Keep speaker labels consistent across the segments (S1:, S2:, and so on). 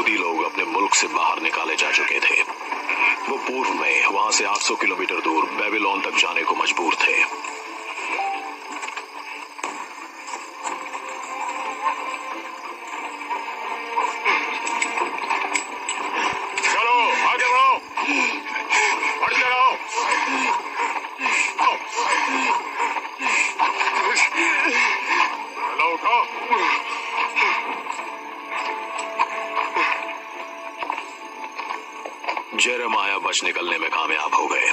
S1: यहूदी लोग अपने मुल्क से बाहर निकाले जा चुके थे। वो पूर्व में वहां से 800 किलोमीटर दूर बेबीलोन तक जाने को मजबूर थे।
S2: चलो आगे बढ़ो, बढ़ते रहो। चलो उठो।
S1: जेरेमाया बच निकलने में कामयाब हो गए।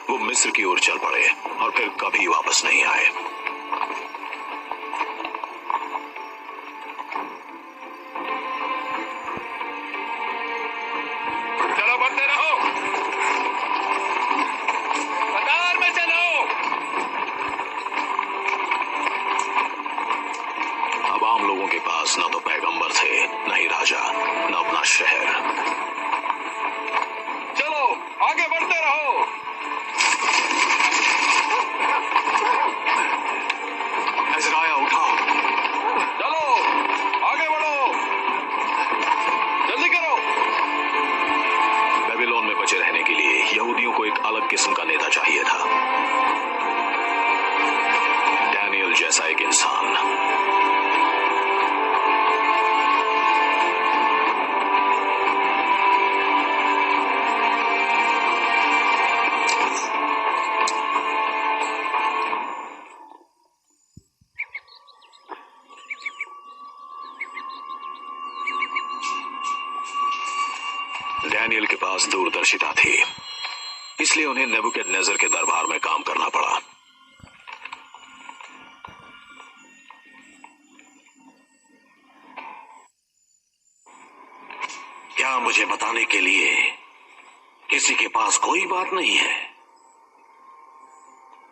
S1: वो मिस्र की ओर चल पड़े और फिर कभी वापस नहीं आए।
S2: चलो बढ़ते रहो, कतार में चलो।
S1: अब आम लोगों के पास न तो पैगंबर थे, न ही राजा, न अपना शहर।
S2: चलो आगे बढ़ते रहो।
S1: इज़राया उठाओ।
S2: चलो आगे बढ़ो, जल्दी करो।
S1: बेबीलोन में बचे रहने के लिए यहूदियों को एक अलग किस्म का नेता चाहिए था। डैनियल जैसा एक इंसान। डैनियल के पास दूरदर्शिता थी, इसलिए उन्हें नेबुकदनेस्सर के दरबार में काम करना पड़ा।
S3: क्या मुझे बताने के लिए किसी के पास कोई बात नहीं है?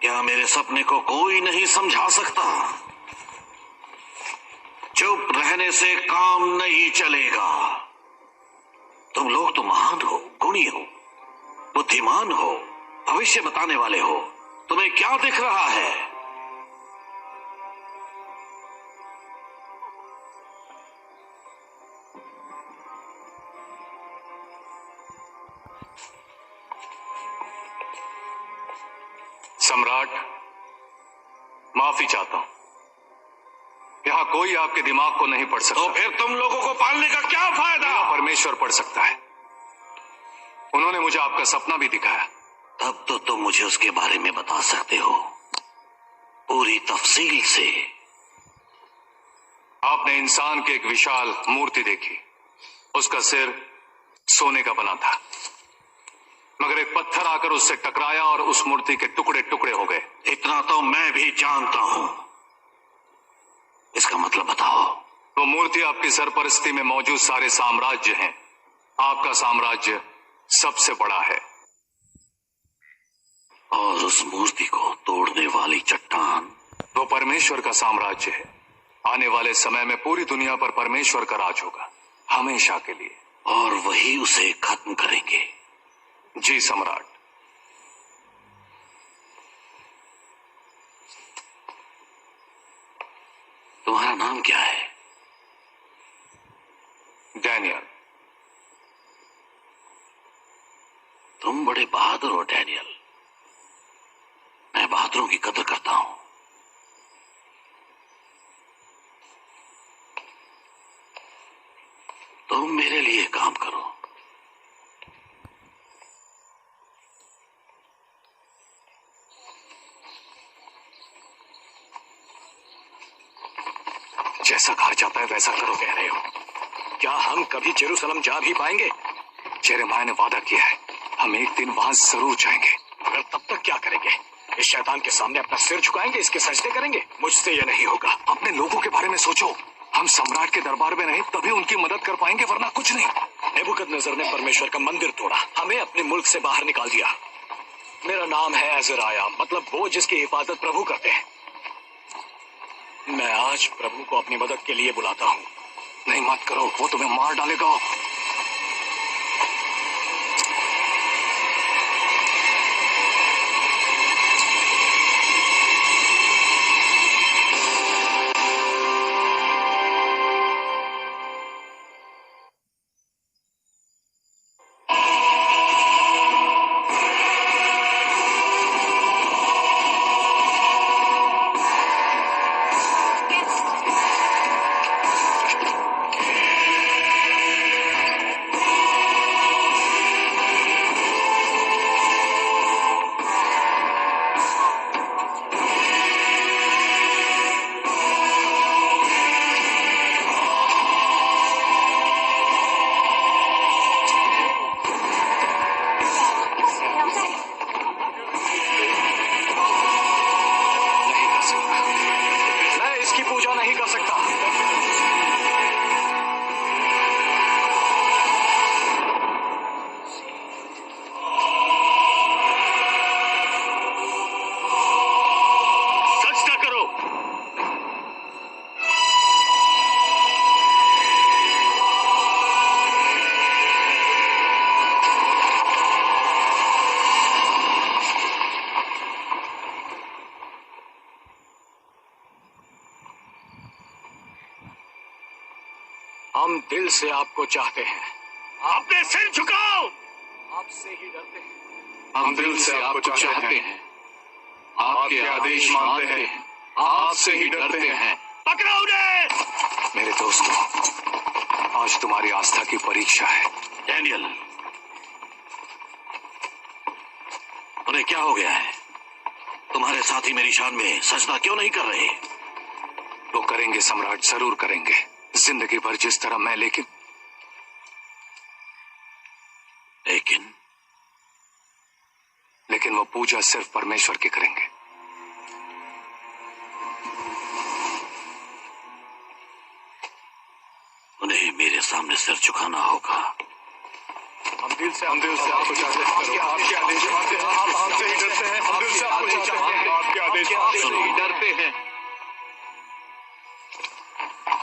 S3: क्या मेरे सपने को कोई नहीं समझा सकता? चुप रहने से काम नहीं चलेगा। तुम लोग तो महान हो, गुणी हो, बुद्धिमान हो, भविष्य बताने वाले हो। तुम्हें क्या दिख रहा है?
S2: सम्राट, माफी चाहता हूं। यहां कोई आपके दिमाग को नहीं पढ़ सकता।
S3: तो फिर तुम लोगों को पालने का क्या फायदा?
S2: परमेश्वर पढ़ सकता है। उन्होंने मुझे आपका सपना भी दिखाया।
S3: तब तो तुम मुझे उसके बारे में बता सकते हो, पूरी तफसील से।
S2: आपने इंसान की एक विशाल मूर्ति देखी। उसका सिर सोने का बना था, मगर एक पत्थर आकर उससे टकराया और उस मूर्ति के टुकड़े टुकड़े हो गए।
S3: इतना तो मैं भी जानता हूं। इसका मतलब बताओ।
S2: वो मूर्ति आपकी सरपरस्ती में मौजूद सारे साम्राज्य हैं। आपका साम्राज्य सबसे बड़ा है।
S3: और उस मूर्ति को तोड़ने वाली चट्टान?
S2: वो परमेश्वर का साम्राज्य है। आने वाले समय में पूरी दुनिया पर परमेश्वर का राज होगा, हमेशा के लिए।
S3: और वही उसे खत्म करेंगे?
S2: जी सम्राट।
S3: तुम्हारा नाम क्या है?
S2: डैनियल।
S3: तुम बड़े बहादुर हो डैनियल। मैं बहादुरों की कदर करता हूं। तुम मेरे लिए काम करो।
S1: जैसा कहा जाता है वैसा करो। कह रहे हो, क्या हम कभी जेरूसलम जा भी पाएंगे?
S2: जेरेमाया ने वादा किया है, हम एक दिन वहां जरूर जाएंगे।
S1: मगर तब तक क्या करेंगे? इस शैतान के सामने अपना सिर झुकाएंगे, इसके सजदे करेंगे? मुझसे यह नहीं होगा।
S2: अपने लोगों के बारे में सोचो। हम सम्राट के दरबार में रहे तभी उनकी मदद कर पाएंगे, वरना कुछ नहीं।
S1: नेबुकदनेस्सर ने परमेश्वर का मंदिर तोड़ा, हमें अपने मुल्क से बाहर निकाल दिया। मेरा नाम है इज़राया, मतलब वो जिसकी हिफाजत प्रभु करते हैं। मैं आज प्रभु को अपनी मदद के लिए बुलाता हूँ।
S2: नहीं मत करो, वो तुम्हें मार डालेगा।
S1: हम दिल से आपको चाहते हैं।
S3: अपने सिर झुकाओ।
S1: आपसे ही डरते हैं।
S2: हम दिल से आपको चाहते हैं, आपके आदेश मानते हैं, आपसे ही डरते हैं।
S3: पकड़ो उन्हें।
S2: मेरे दोस्तों, आज तुम्हारी आस्था की परीक्षा है।
S3: डैनियल, उन्हें क्या हो गया है? तुम्हारे साथी मेरी शान में सजदा क्यों नहीं कर रहे?
S2: वो करेंगे सम्राट, जरूर करेंगे, जिंदगी भर जिस तरह मैं। लेकिन लेकिन वो पूजा सिर्फ परमेश्वर की करेंगे।
S3: उन्हें मेरे सामने सिर झुकाना होगा।
S1: हम दिल से
S2: आपको चाहते हैं, आपके आदेश मानते हैं, आपसे ही डरते हैं। हम दिल से आपको चाहते हैं, आपके आदेश
S1: आपसे ही डरते हैं।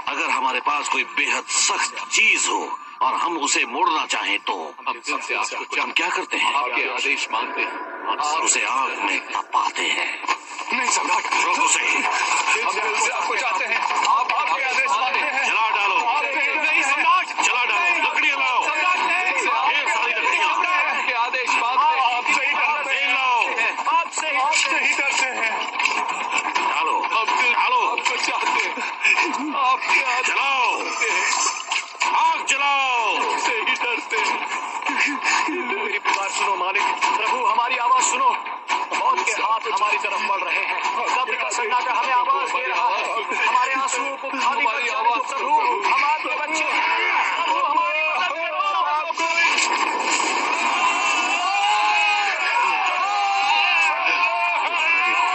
S3: अगर हमारे पास कोई बेहद सख्त चीज हो और हम उसे मोड़ना चाहें तो
S1: हम दिल से
S3: हम क्या करते हैं?
S1: आपके आदेश मानते हैं।
S3: और उसे आग में तपाते हैं।
S2: नहीं सम्राट,
S3: रोक उसे।
S2: हम दिल से आपको चाहते हैं, आपके आदेश मानते हैं।
S3: जला डालो।
S2: नहीं सम्राट,
S3: जला डालो। लकड़ियां लाओ। ढेर सारी लकड़ियां।
S1: आपके आदेश मानते हैं।
S2: आपसे ही डरते
S3: तेल
S2: हैं,
S3: लाओ।
S2: आपसे ही डरते हैं।
S3: डालो। डालो।
S1: आपको चाहते हैं। आपके आदेश
S3: जलाओ। आग जलाओ।
S1: से ही डरते हैं। मेरी पुकार सुनो मालिक। प्रभु, हमारी आवाज सुनो। मौत के हाथ हमारी तरफ बढ़ रहे हैं। कब्र का सन्नाटा हमें आवाज दे रहा है। हमारे आंसुओं को खाली कर जाने दो प्रभु। हम आपके बच्चे हैं। प्रभु, हमारी मदद करो।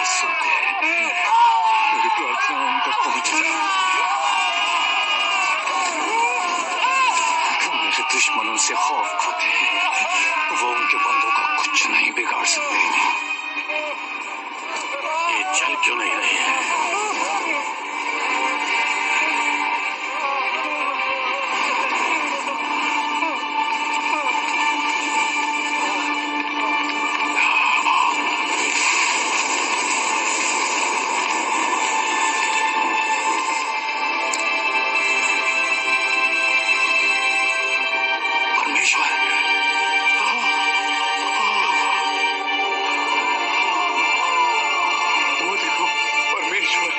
S2: सुनते हैं, मेरी प्रार्थना उन तक पहुंच जाए। मेरे दुश्मनों से खौफ खाते हैं, वो उनके बंदों का कुछ नहीं बिगाड़ सकते।
S3: ये चल क्यों नहीं रहे हैं?
S2: वो देखो, परमेश्वर।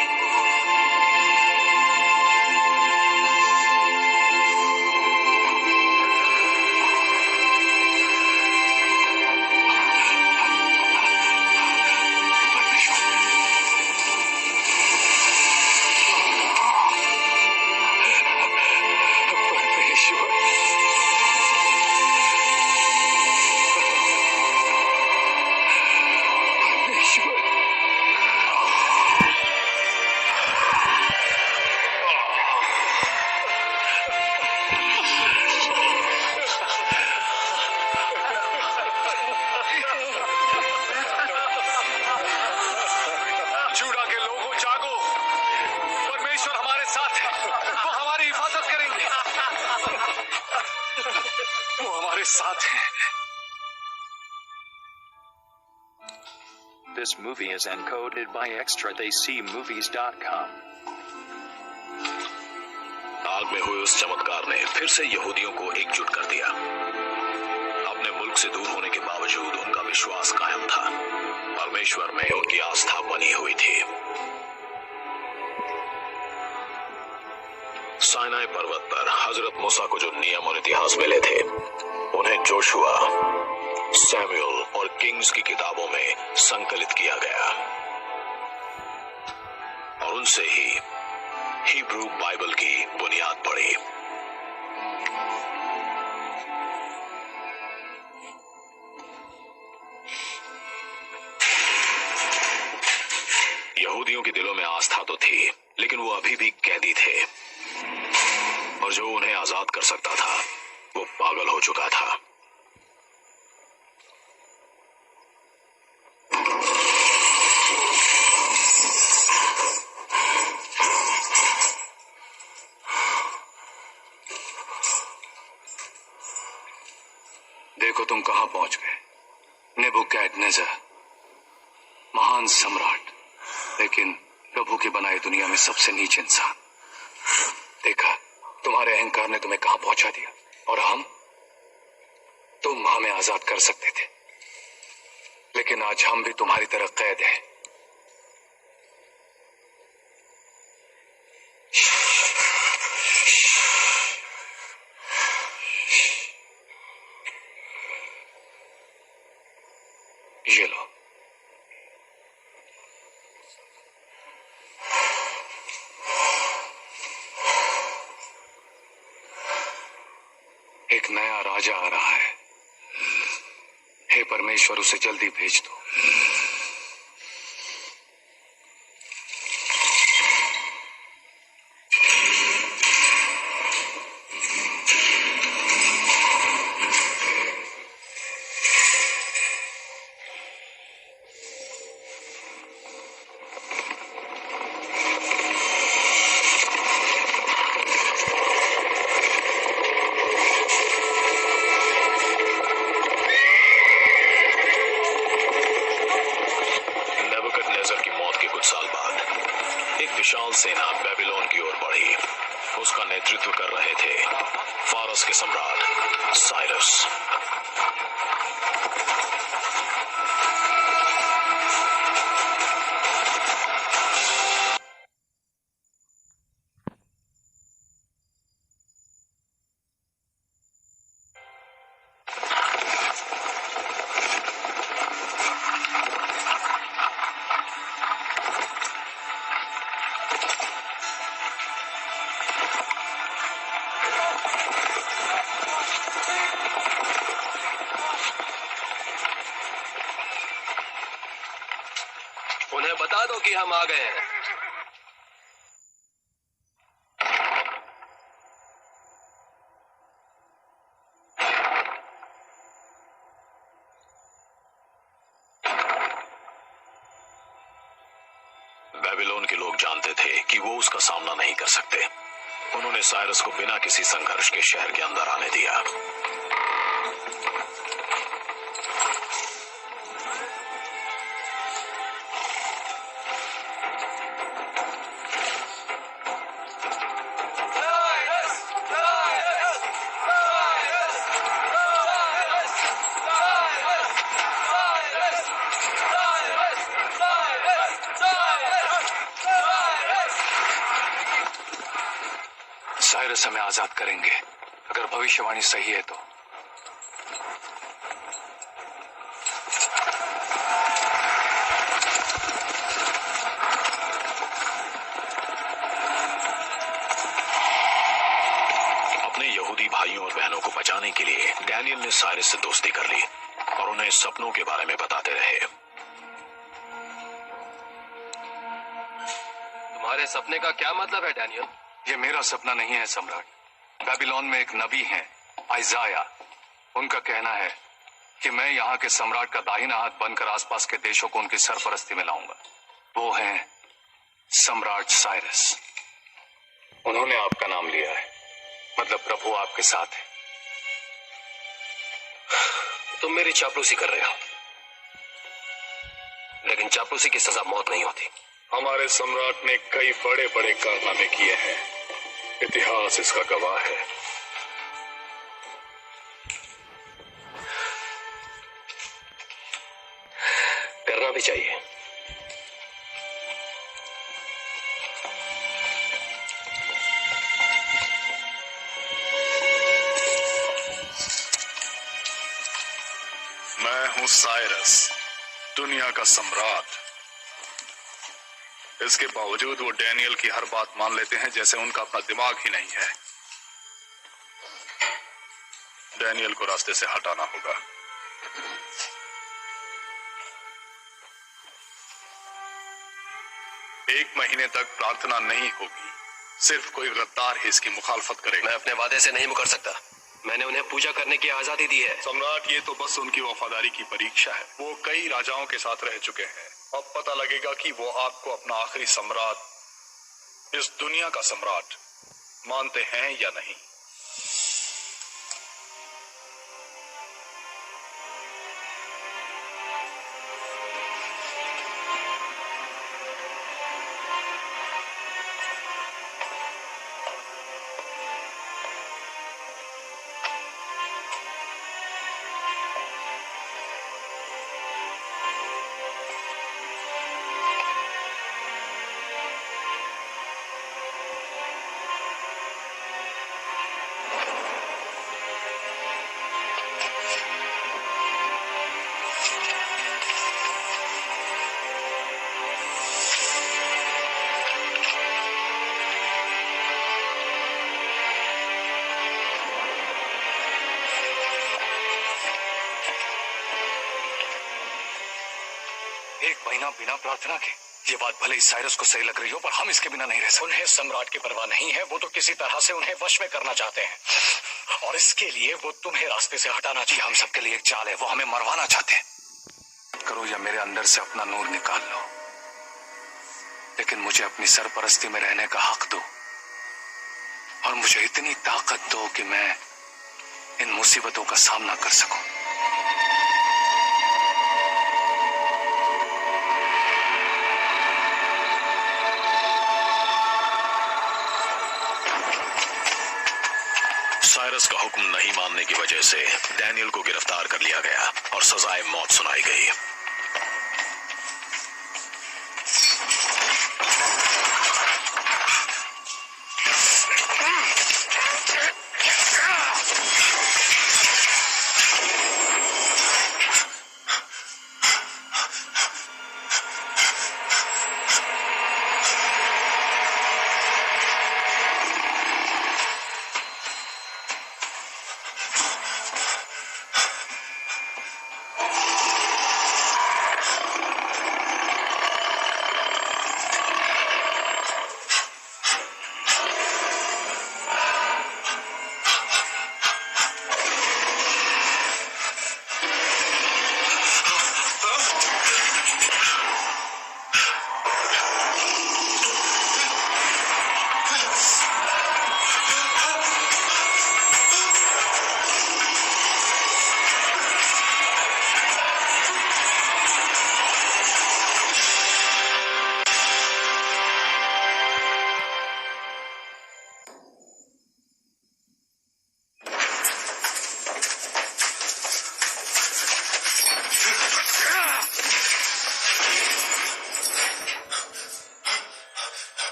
S4: जूडा के लोगों, जागो। परमेश्वर हमारे साथ है। वो हमारी हिफाजत करेंगे। वो हमारे साथ है।
S5: This movie is encoded by extradecmovies.com.
S3: आग में हुए उस चमत्कार ने फिर से यहूदियों को एकजुट कर दिया। अपने मुल्क से दूर होने के बावजूद उनका विश्वास कायम था। परमेश्वर में उनकी आस्था बनी हुई थी। साइनाई पर्वत पर हजरत मूसा को जो नियम और इतिहास मिले थे, उन्हें जोशुआ, सैमुअल और किंग्स की किताबों में संकलित किया गया और उनसे ही हिब्रू बाइबल की बुनियाद पड़ी। यहूदियों के दिलों में आस्था तो थी, लेकिन वो अभी भी कैदी थे और जो उन्हें आजाद कर सकता था वो पागल हो चुका था।
S2: देखो तुम कहां पहुंच गए। नेबुकदनेस्सर, महान सम्राट, लेकिन प्रभु की बनाई दुनिया में सबसे नीच इंसान। देखा,
S1: तुम्हारे अहंकार ने तुम्हें कहां पहुंचा दिया, और तुम हमें आजाद कर सकते थे, लेकिन आज हम भी तुम्हारी तरह कैद हैं। ये लो। एक नया राजा आ रहा है। हे परमेश्वर, उसे जल्दी भेज दो।
S6: नेबुकदनेस्सर की मौत के कुछ साल बाद एक विशाल सेना बेबीलोन की ओर बढ़ी। उसका नेतृत्व कर रहे थे फारस के सम्राट साइरस। उन्हें बता दो कि हम आ गए हैं। बेबीलोन के लोग जानते थे कि वो उसका सामना नहीं कर सकते। उन्होंने साइरस को बिना किसी संघर्ष के शहर के अंदर आने दिया।
S1: साइरस हमें आजाद करेंगे, अगर भविष्यवाणी सही है तो।
S6: अपने यहूदी भाइयों और बहनों को बचाने के लिए डैनियल ने साइरस से दोस्ती कर ली और उन्हें सपनों के बारे में बताते रहे।
S5: तुम्हारे सपने का क्या मतलब है डैनियल?
S1: ये मेरा सपना नहीं है सम्राट। बेबीलोन में एक नबी हैं, आइजाया। उनका कहना है कि मैं यहाँ के सम्राट का दाहिना हाथ बनकर आसपास के देशों को उनकी सरपरस्ती में लाऊंगा। वो हैं सम्राट साइरस। उन्होंने आपका नाम लिया है, मतलब प्रभु आपके साथ है।
S6: तुम मेरी चापलूसी कर रहे हो, लेकिन चापलूसी की सजा मौत नहीं होती।
S4: हमारे सम्राट ने कई बड़े बड़े कारनामे किए हैं, इतिहास इसका गवाह है।
S6: करना भी चाहिए।
S4: मैं हूं साइरस, दुनिया का सम्राट। इसके बावजूद वो डैनियल की हर बात मान लेते हैं जैसे उनका अपना दिमाग ही नहीं है। डैनियल को रास्ते से हटाना होगा। एक महीने तक प्रार्थना नहीं होगी, सिर्फ कोई गद्दार ही इसकी मुखालफत करेगा।
S6: मैं अपने वादे से नहीं मुकर सकता। मैंने उन्हें पूजा करने की आजादी दी है।
S4: सम्राट, ये तो बस उनकी वफादारी की परीक्षा है। वो कई राजाओं के साथ रह चुके हैं। अब पता लगेगा कि वो आपको अपना आखिरी सम्राट, इस दुनिया का सम्राट मानते हैं या नहीं।
S2: 1 महीना बिना प्रार्थना के, ये बात भले ही साइरस को सही लग रही हो, पर हम इसके बिना नहीं रह सकते।
S1: उन्हें सम्राट की परवाह नहीं है, वो तो किसी तरह से उन्हें वश में करना चाहते हैं और इसके लिए वो तुम्हें रास्ते से हटाना चाहिए।
S2: हम सबके लिए एक चाल है, वो हमें मरवाना चाहते हैं। करो या मेरे अंदर से अपना नूर निकाल लो, लेकिन मुझे अपनी सरपरस्ती में रहने का हक दो और मुझे इतनी ताकत दो कि मैं इन मुसीबतों का सामना कर सकूं।
S6: साइरस का हुक्म नहीं मानने की वजह से डैनियल को गिरफ्तार कर लिया गया और सजाए मौत सुनाई गई।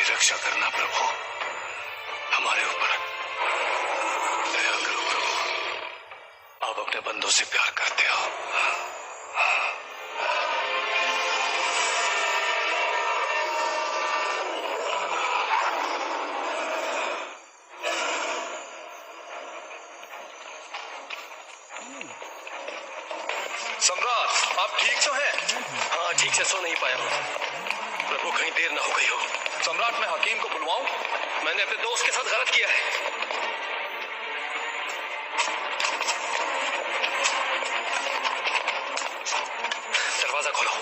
S2: रक्षा करना प्रभु, हमारे ऊपर दया करो प्रभु। आप अपने बंदों से प्यार करते हो।
S4: सम्राट, आप ठीक तो हैं?
S1: हाँ, ठीक से सो नहीं पाया प्रभु, कहीं देर ना हो गई हो।
S4: सम्राट, मैं हकीम को बुलवाऊं?
S1: मैंने अपने दोस्त के साथ गलत किया है। दरवाजा खोलो।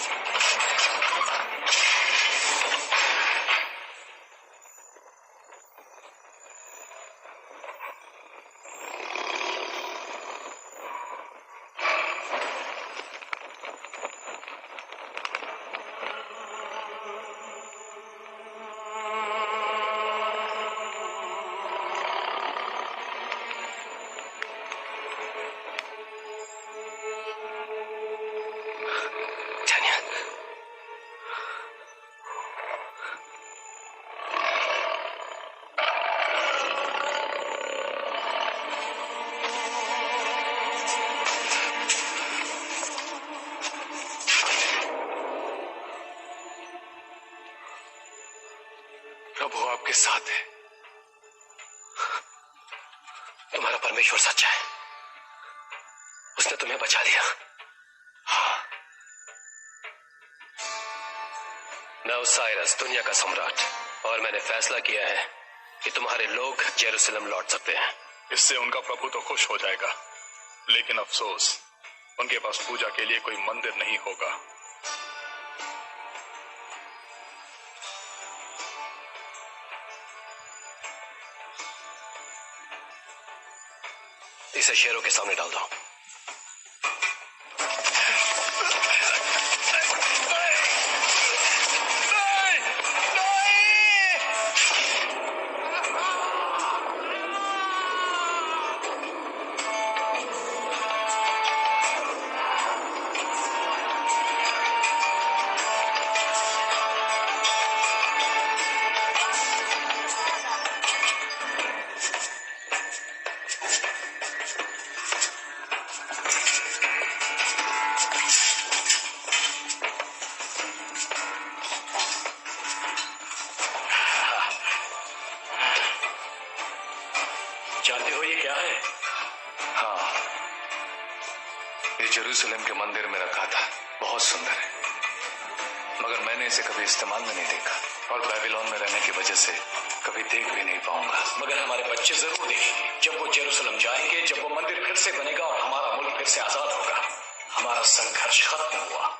S2: प्रभु आपके साथ है।
S1: तुम्हारा परमेश्वर सच्चा है, उसने तुम्हें बचा लिया।
S2: हाँ।
S1: मैं ओसाइरस, दुनिया का सम्राट, और मैंने फैसला किया है कि तुम्हारे लोग जेरूसलम लौट सकते हैं।
S4: इससे उनका प्रभु तो खुश हो जाएगा, लेकिन अफसोस, उनके पास पूजा के लिए कोई मंदिर नहीं होगा।
S1: इसे शेरों के सामने डाल दो।
S2: हाँ, ये जेरूसलम के मंदिर में रखा था, बहुत सुंदर है, मगर मैंने इसे कभी इस्तेमाल में नहीं देखा और बेबीलोन में रहने की वजह से कभी देख भी नहीं पाऊंगा।
S1: मगर हमारे बच्चे जरूर देखेंगे जब वो जेरूसलम जाएंगे, जब वो मंदिर फिर से बनेगा और हमारा मुल्क फिर से आजाद होगा। हमारा संघर्ष खत्म हुआ।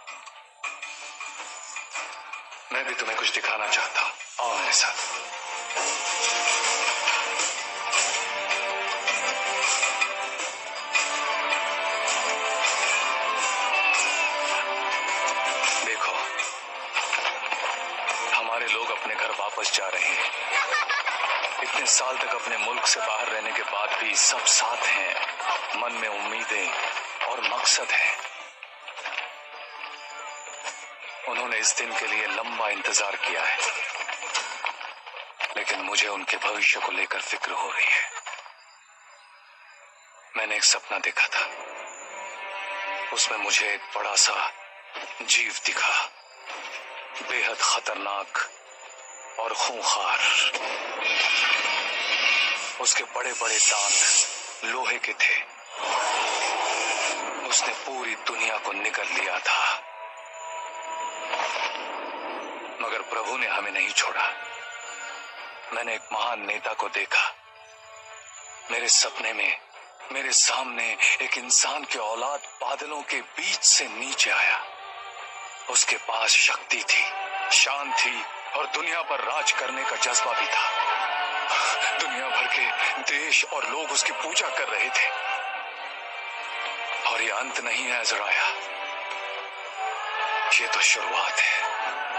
S2: मैं भी तुम्हें कुछ दिखाना चाहता हूँ, आओ मेरे साथ। देखो, हमारे लोग अपने घर वापस जा रहे हैं। इतने साल तक अपने मुल्क से बाहर रहने के बाद भी सब साथ हैं। मन में उम्मीदें और मकसद है। उन्होंने इस दिन के लिए लंबा इंतजार किया है, लेकिन मुझे उनके भविष्य को लेकर फिक्र हो रही है। मैंने एक सपना देखा था, उसमें मुझे एक बड़ा सा जीव दिखा, बेहद खतरनाक और खूंखार। उसके बड़े बड़े दांत लोहे के थे। उसने पूरी दुनिया को निगल लिया था, मगर प्रभु ने हमें नहीं छोड़ा। मैंने एक महान नेता को देखा। मेरे सपने में मेरे सामने एक इंसान की औलाद बादलों के बीच से नीचे आया। उसके पास शक्ति थी, शान थी और दुनिया पर राज करने का जज्बा भी था। दुनिया भर के देश और लोग उसकी पूजा कर रहे थे। और ये अंत नहीं है अज़राया, ये तो शुरुआत है।